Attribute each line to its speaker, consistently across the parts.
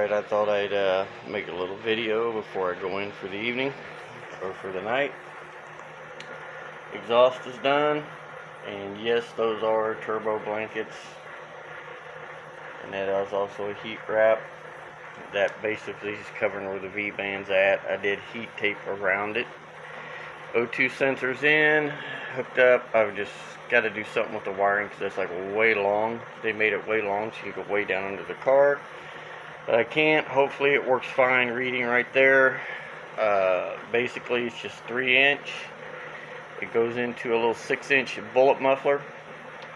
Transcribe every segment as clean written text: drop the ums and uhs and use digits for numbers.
Speaker 1: Alright, I thought I'd make a little video before I go in for the evening or for the night. Exhaust is done, and yes, those are turbo blankets, and that is also a heat wrap. That basically is covering where the V-band's at. I did heat tape around it. O2 sensors in, hooked up. I've just got to do something with the wiring because it's like way long. They made it way long so you can go way down under the car. But I can't. Hopefully it works fine reading right there. Basically it's just 3-inch. It goes into a little 6-inch bullet muffler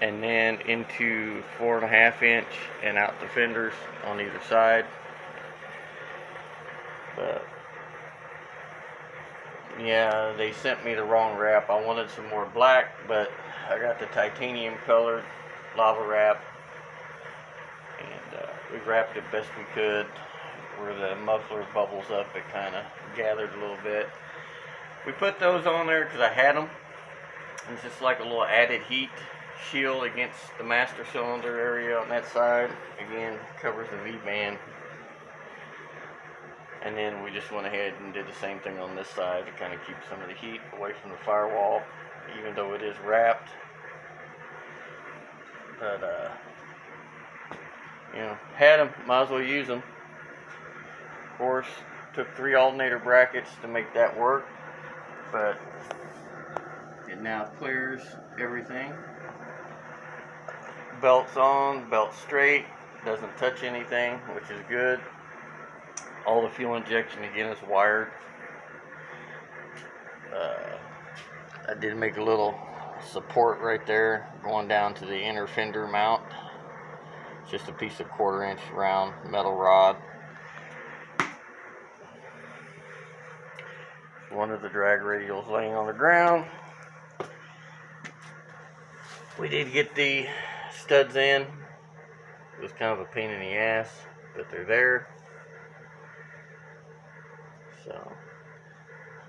Speaker 1: and then into 4.5-inch and out the fenders on either side. But yeah, they sent me the wrong wrap. I wanted some more black, but I got the titanium colored lava wrap, and we wrapped it best we could. Where the muffler bubbles up, it kind of gathered a little bit. We put those on there because I had them. It's just like a little added heat shield against the master cylinder area on that side. Again, covers the V-band. And then we just went ahead and did the same thing on this side to kind of keep some of the heat away from the firewall, even though it is wrapped. But, you know, had them, might as well use them. Of course, took 3 alternator brackets to make that work, but it now clears everything. Belt's on, belt straight, doesn't touch anything, which is good. All the fuel injection again is wired. I did make a little support right there going down to the inner fender mount. It's just a piece of 1/4-inch round metal rod. One of the drag radials laying on the ground. We did get the studs in. It was kind of a pain in the ass, but they're there. So,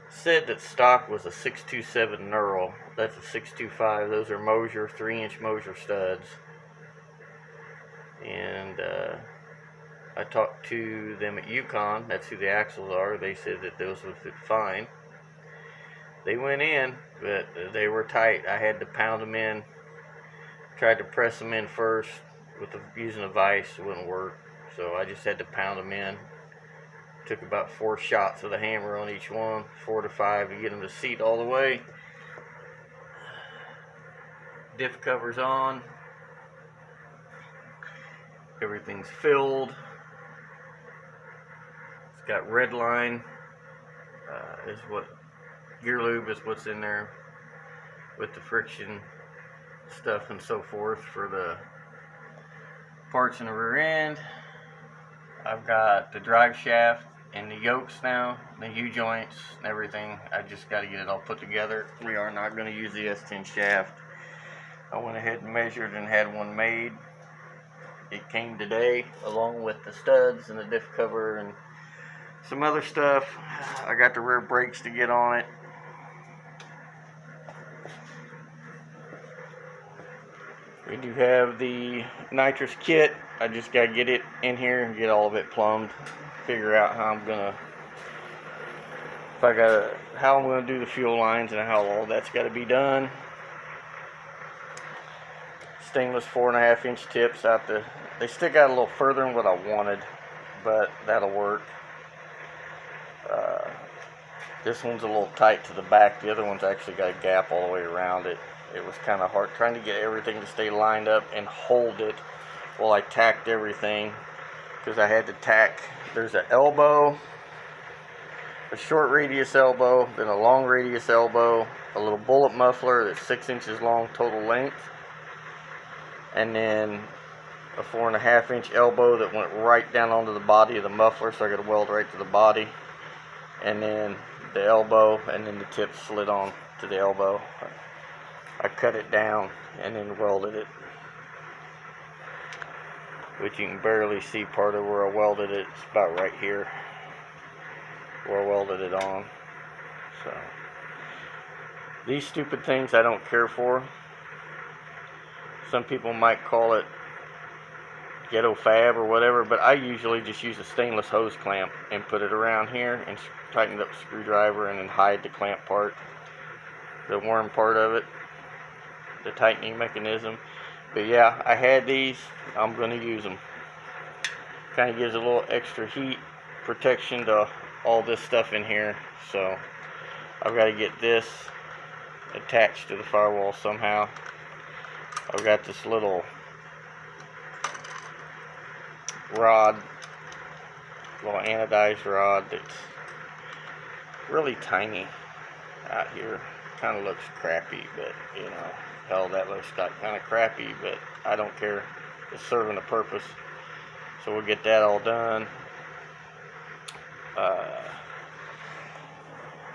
Speaker 1: said that stock was a 627 knurl. That's a 625. Those are Mosier 3-inch Mosier studs. And I talked to them at Yukon. That's who the axles are. They said that those would fit fine. They went in, but they were tight. I had to pound them in. Tried to press them in first using a vise. It wouldn't work. So I just had to pound them in. Took about 4 shots of the hammer on each one, 4 to 5 to get them to seat all the way. Diff cover's on. Everything's filled. It's got red line. Is what gear lube is what's in there with the friction stuff and so forth for the parts in the rear end. I've got the drive shaft and the yokes now, the U-joints and everything. I just got to get it all put together. We are not going to use the S10 shaft. I went ahead and measured and had one made. It came today along with the studs and the diff cover and some other stuff. I got the rear brakes to get on it. We do have the nitrous kit. I just got to get it in here and get all of it plumbed. Figure out how I'm gonna do the fuel lines and how all that's got to be done. Stainless 4.5-inch tips out they stick out a little further than what I wanted, but that'll work. This one's a little tight to the back. The other one's actually got a gap all the way around it. It was kind of hard trying to get everything to stay lined up and hold it while I tacked everything, because I had to tack. There's an elbow, a short radius elbow, then a long radius elbow, a little bullet muffler that's 6 inches long total length, and then a 4.5-inch elbow that went right down onto the body of the muffler, so I got to weld right to the body, and then the elbow, and then the tip slid on to the elbow. I cut it down and then welded it, which you can barely see part of where I welded it. It's about right here where I welded it on. So these stupid things I don't care for. Some people might call it ghetto fab or whatever, but I usually just use a stainless hose clamp and put it around here and tighten up the screwdriver and then hide the clamp part, the worm part of it, the tightening mechanism. But yeah, I had these. I'm going to use them. Kind of gives a little extra heat protection to all this stuff in here. So I've got to get this attached to the firewall somehow. I've got this little rod, little anodized rod that's really tiny out here. Kind of looks crappy, but you know, hell, that looks kind of crappy, but I don't care. It's serving a purpose. So we'll get that all done.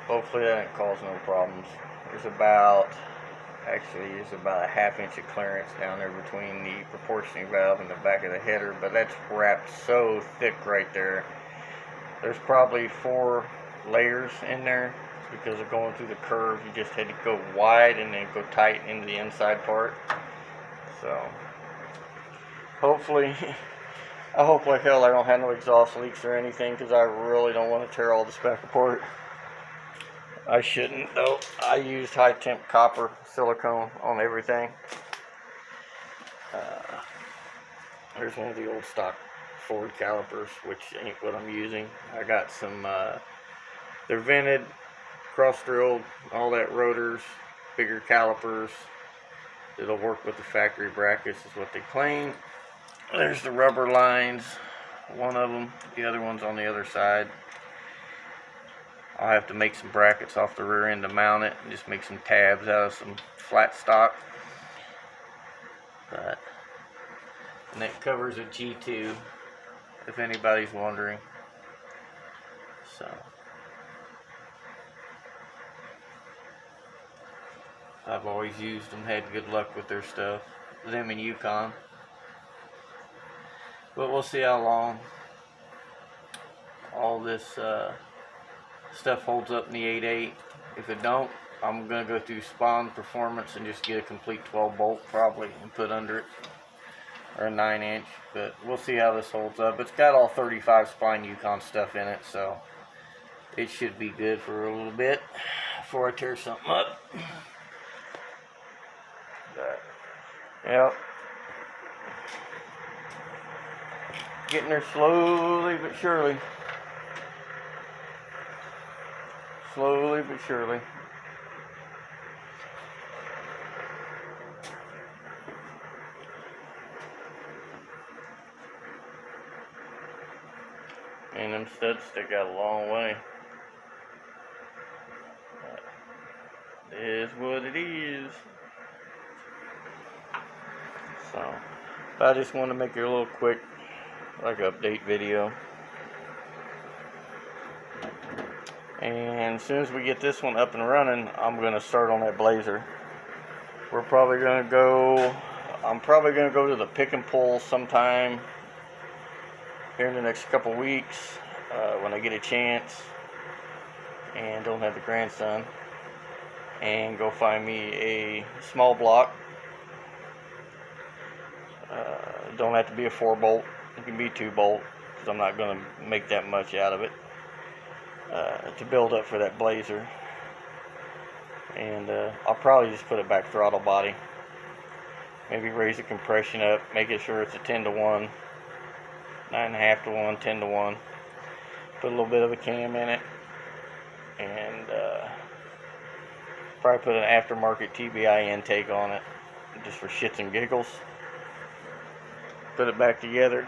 Speaker 1: Hopefully that didn't cause no problems. There's about a 1/2 inch of clearance down there between the proportioning valve and the back of the header, but that's wrapped so thick right there. There's probably 4 layers in there because of going through the curve. You just had to go wide and then go tight into the inside part. So hopefully, I hope like hell I don't have no exhaust leaks or anything, because I really don't want to tear all this back apart. I shouldn't though. I used high temp copper silicone on everything. Here's one of the old stock Ford calipers, which ain't what I'm using. I got some, they're vented, cross drilled, all that rotors, bigger calipers. It'll work with the factory brackets is what they claim. There's the rubber lines, one of them, the other one's on the other side. I'll have to make some brackets off the rear end to mount it and just make some tabs out of some flat stock. And that covers a G2, if anybody's wondering. So I've always used them, had good luck with their stuff, them and Yukon. But we'll see how long all this stuff holds up in the 8.8. If it don't, I'm going to go through Spawn Performance and just get a complete 12 bolt probably and put under it, or a 9 inch, but we'll see how this holds up. It's got all 35 spline Yukon stuff in it, so it should be good for a little bit before I tear something up. But, yep. Getting there slowly but surely. Slowly but surely. And them studs stick out a long way. But it is what it is. So, I just want to make it a little quick, like, update video. And as soon as we get this one up and running, I'm going to start on that Blazer. I'm probably going to go to the pick and pull sometime here in the next couple weeks, when I get a chance and don't have the grandson, and go find me a small block. Don't have to be a 4 bolt, it can be 2 bolt, because I'm not going to make that much out of it, to build up for that Blazer. And I'll probably just put it back throttle body, maybe raise the compression up, making sure it's a 10-to-1, 9.5-to-1, 10-to-1, put a little bit of a cam in it, and probably put an aftermarket TBI intake on it, just for shits and giggles. Put it back together.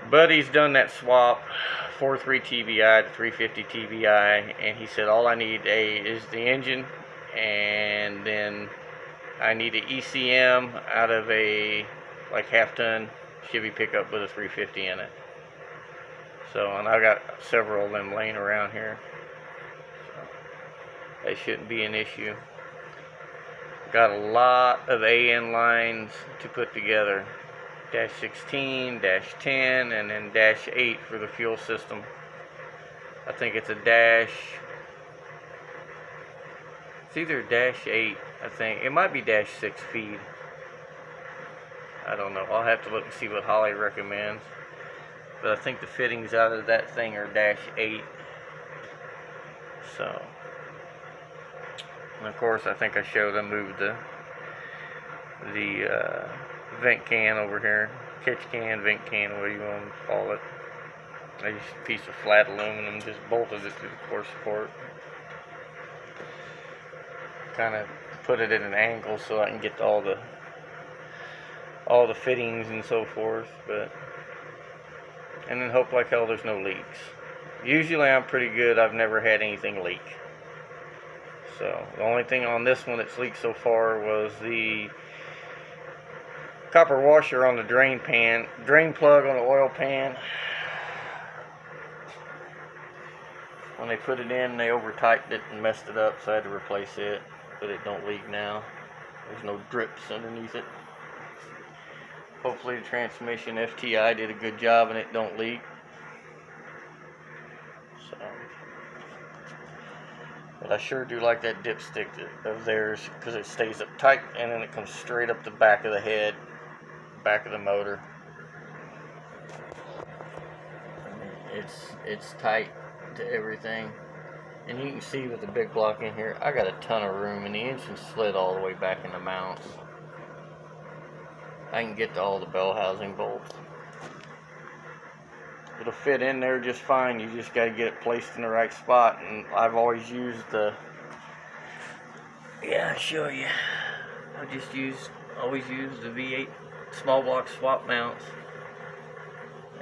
Speaker 1: Buddy's done that swap, 4.3 TBI to 350 TBI, and he said all I need is the engine, and then I need an ECM out of a like half-ton Chevy pickup with a 350 in it. So, and I got several of them laying around here, so that shouldn't be an issue. Got a lot of AN lines to put together. Dash 16, dash 10, and then dash 8 for the fuel system. I think it's a dash, it's either dash 8, I think. It might be dash 6 feed. I don't know. I'll have to look and see what Holly recommends. But I think the fittings out of that thing are -8. So, and of course, I think I showed I moved the vent can over here, catch can, vent can, what do you want to call it. I used a piece of flat aluminum, just bolted it to the core support. Kind of put it at an angle so I can get all the fittings and so forth, and then hope like hell there's no leaks. Usually I'm pretty good. I've never had anything leak. So the only thing on this one that's leaked so far was the copper washer on the drain plug on the oil pan. When they put it in, they over tightened it and messed it up, so I had to replace it. But it don't leak now. There's no drips underneath it. Hopefully the transmission FTI did a good job and it don't leak. So, but I sure do like that dipstick of theirs, because it stays up tight and then it comes straight up the back of the head, back of the motor. It's tight to everything. And you can see with the big block in here, I got a ton of room, and the engine slid all the way back in the mounts. I can get to all the bell housing bolts. It'll fit in there just fine. You just got to get it placed in the right spot. And I've always used I'll show you. Always use the V8 small block swap mounts.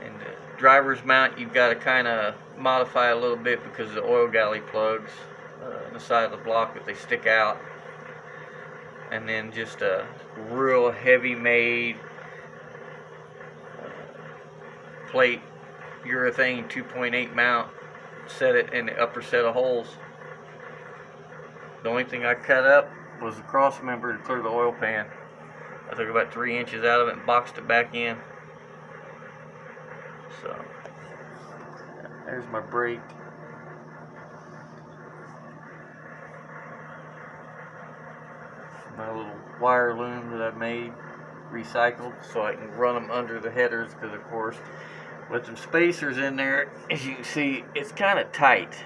Speaker 1: And the driver's mount, you've got to kind of modify a little bit because of the oil galley plugs on the side of the block, that they stick out. And then just a real heavy made plate urethane 2.8 mount, set it in the upper set of holes. The only thing I cut up was the cross member to clear the oil pan. I took about 3 inches out of it and boxed it back in. So there's my brake. My little wire loom that I made, recycled, so I can run them under the headers, because of course with some spacers in there, as you can see, it's kind of tight.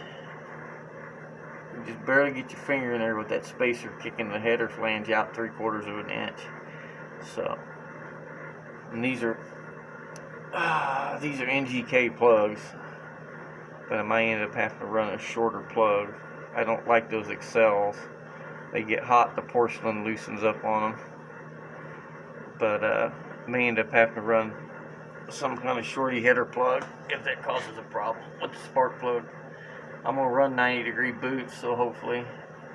Speaker 1: You just barely get your finger in there with that spacer kicking the header flange out 3/4 of an inch. So, and these are NGK plugs, but I might end up having to run a shorter plug. I don't like those Excels. They get hot, the porcelain loosens up on them. But may end up having to run some kind of shorty header plug if that causes a problem with the spark plug. I'm going to run 90-degree boots, so hopefully,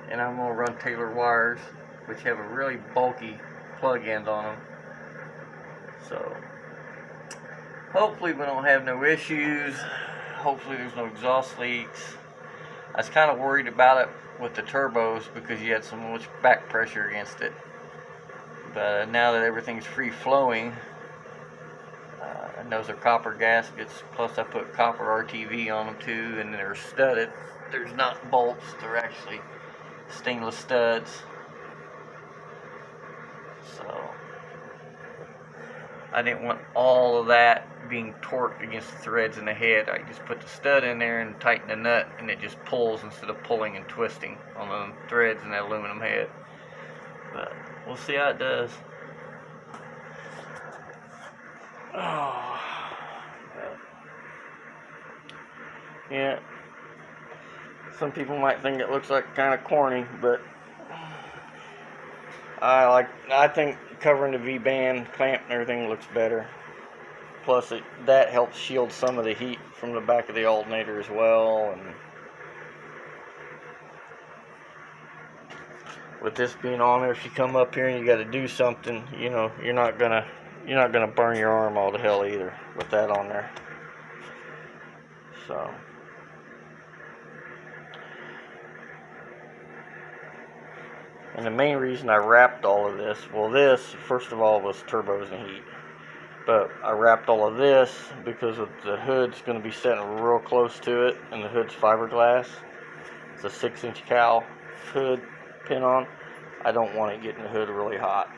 Speaker 1: and I'm going to run Taylor wires, which have a really bulky plug end on them. So hopefully we don't have no issues. Hopefully there's no exhaust leaks. I was kind of worried about it with the turbos because you had so much back pressure against it. But now that everything's free flowing, and those are copper gaskets, plus I put copper RTV on them too, and they're studded. There's not bolts, they're actually stainless studs. So I didn't want all of that being torqued against the threads in the head. I just put the stud in there and tighten the nut, and it just pulls instead of pulling and twisting on the threads in that aluminum head. But we'll see how it does. Oh, yeah. Some people might think it looks like kind of corny, but I think covering the V-band clamp and everything looks better. Plus that helps shield some of the heat from the back of the alternator as well. And with this being on there, if you come up here and you got to do something, you know, you're not gonna burn your arm all to hell either with that on there. So, and the main reason I wrapped all of this, well, this first of all was turbos and heat, but I wrapped all of this because the hood's going to be sitting real close to it, and the hood's fiberglass. It's a 6-inch cowl hood pin on. I don't want it getting the hood really hot.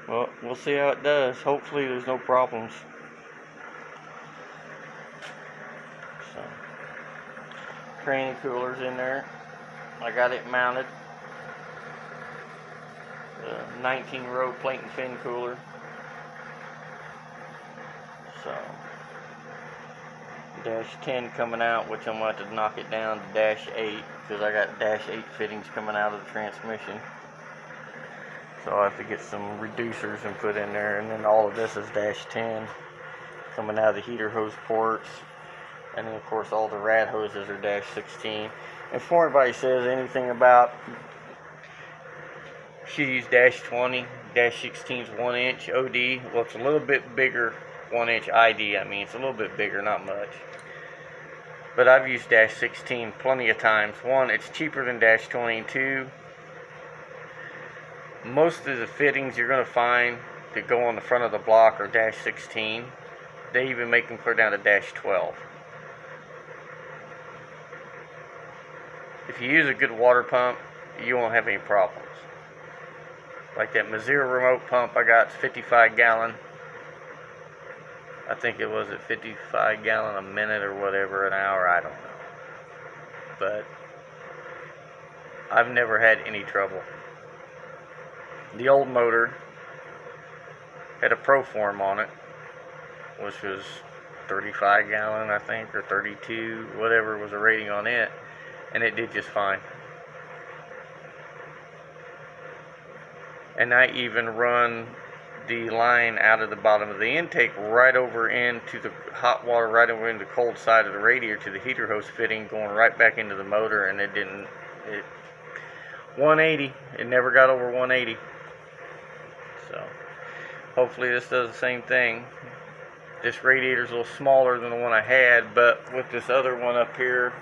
Speaker 1: Well, we'll see how it does. Hopefully there's no problems. So, training cooler's in there. I got it mounted. 19 row plate and fin cooler. So, dash 10 coming out, which I'm going to have to knock it down to dash 8 because I got dash 8 fittings coming out of the transmission. So I have to get some reducers and put in there, and then all of this is dash 10 coming out of the heater hose ports, and then of course all the rad hoses are dash 16. And before anybody says anything about she used dash 20, dash 16's 1 inch OD, well it's a little bit bigger 1 inch ID, I mean it's a little bit bigger, not much. But I've used dash 16 plenty of times. One, it's cheaper than dash 20, and two, most of the fittings you're going to find that go on the front of the block are dash 16. They even make them clear down to dash 12. If you use a good water pump, you won't have any problems. Like that Mazira remote pump I got, 55 gallon. I think it was at 55 gallon a minute or whatever, an hour, I don't know. But I've never had any trouble. The old motor had a Proform on it, which was 35 gallon, I think, or 32, whatever was the rating on it, and it did just fine. And I even run the line out of the bottom of the intake right over into the hot water, right over into the cold side of the radiator to the heater hose fitting, going right back into the motor, and it 180, it never got over 180. So hopefully this does the same thing. This radiator's a little smaller than the one I had, but with this other one up here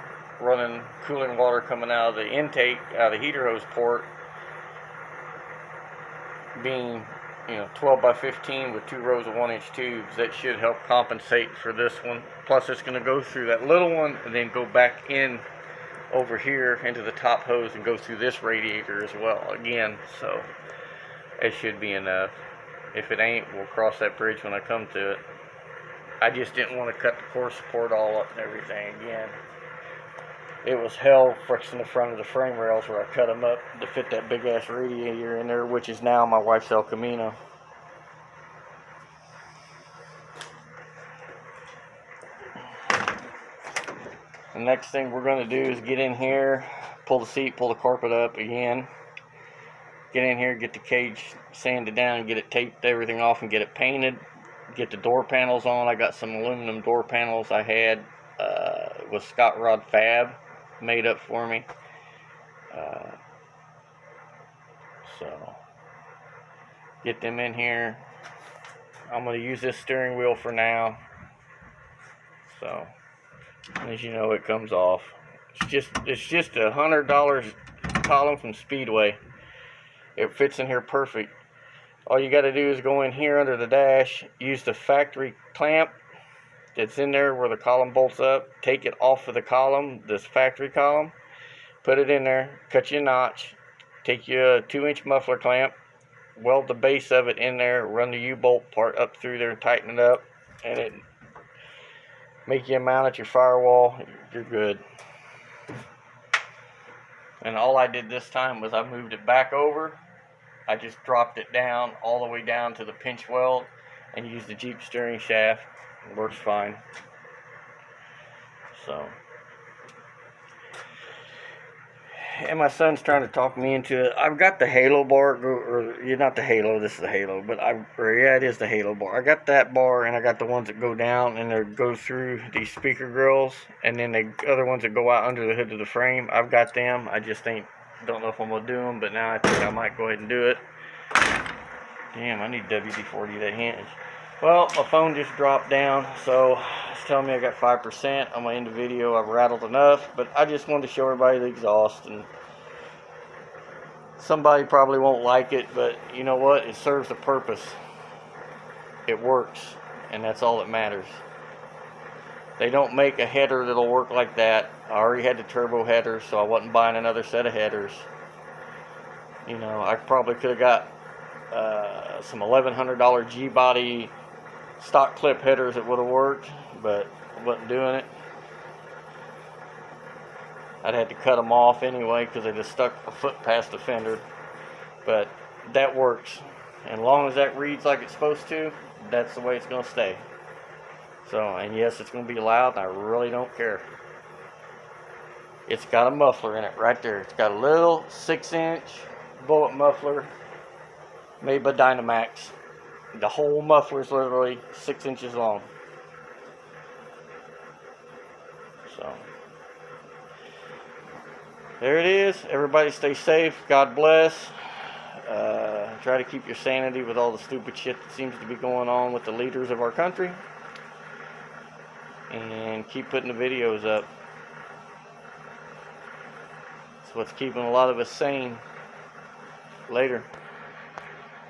Speaker 1: running cooling water coming out of the intake, out of the heater hose port, being 12 by 15 with 2 rows of 1 inch tubes, that should help compensate for this one. Plus it's going to go through that little one and then go back in over here into the top hose and go through this radiator as well again. So it should be enough. If it ain't, we'll cross that bridge when I come to it. I just didn't want to cut the core support all up and everything again. It was hell fixing the front of the frame rails where I cut them up to fit that big ass radiator in there, which is now my wife's El Camino. The next thing we're going to do is get in here, pull the seat, pull the carpet up again. Get in here, get the cage sanded down, get it taped, everything off, and get it painted. Get the door panels on. I got some aluminum door panels I had with Scott Rod Fab made up for me. So get them in here. I'm going to use this steering wheel for now. So as you know, it comes off. It's just $100 column from Speedway. It fits in here perfect. All you got to do is go in here under the dash, use the factory clamp that's in there where the column bolts up, take it off of the column, this factory column, put it in there, cut you a notch, take you a 2-inch muffler clamp, weld the base of it in there, run the U-bolt part up through there, tighten it up, and it make you mount at your firewall. You're good. And all I did this time was I moved it back over. I just dropped it down all the way down to the pinch weld and used the Jeep steering shaft. It works fine. So, and my son's trying to talk me into it. I've got the Halo bar, or not the Halo, this is the Halo, but it is the Halo bar. I got that bar, and I got the ones that go down and they go through these speaker grills, and then the other ones that go out under the hood of the frame. I've got them. I just don't know if I'm gonna do them, but now I think I might go ahead and do it. Damn, I need WD-40 that hinge. Well, my phone just dropped down, so it's telling me I got 5%. I'm gonna end the video. I've rattled enough, but I just wanted to show everybody the exhaust. And somebody probably won't like it, but you know what? It serves a purpose. It works, and that's all that matters. They don't make a header that'll work like that. I already had the turbo header, so I wasn't buying another set of headers. I probably could have got some $1,100 G-body stock clip headers that would have worked, but I wasn't doing it. I'd had to cut them off anyway because they just stuck a foot past the fender. But that works. And as long as that reads like it's supposed to, that's the way it's going to stay. So, and yes, it's going to be loud, and I really don't care. It's got a muffler in it right there. It's got a little 6-inch bullet muffler made by Dynamax. The whole muffler is literally 6 inches long. So, there it is. Everybody stay safe. God bless. Try to keep your sanity with all the stupid shit that seems to be going on with the leaders of our country. And keep putting the videos up. It's what's keeping a lot of us sane. Later.